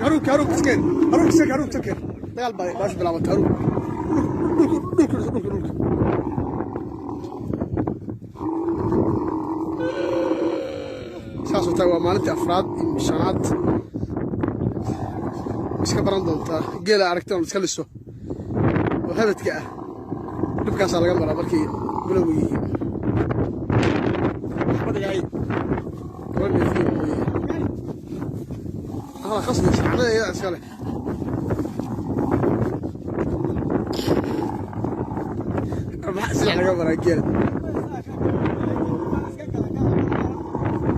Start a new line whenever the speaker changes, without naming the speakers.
هروك تسكن ديال باش بلا هروك ساسو تاوا مالتي افراد شنات iska baran doontaa geela aragtay iska liso oo habadka ah dibkaas laga maraa markii bilowga yihiin wadaay wada fiir hala khasna saxada ya iskale ma asla laga maraa geela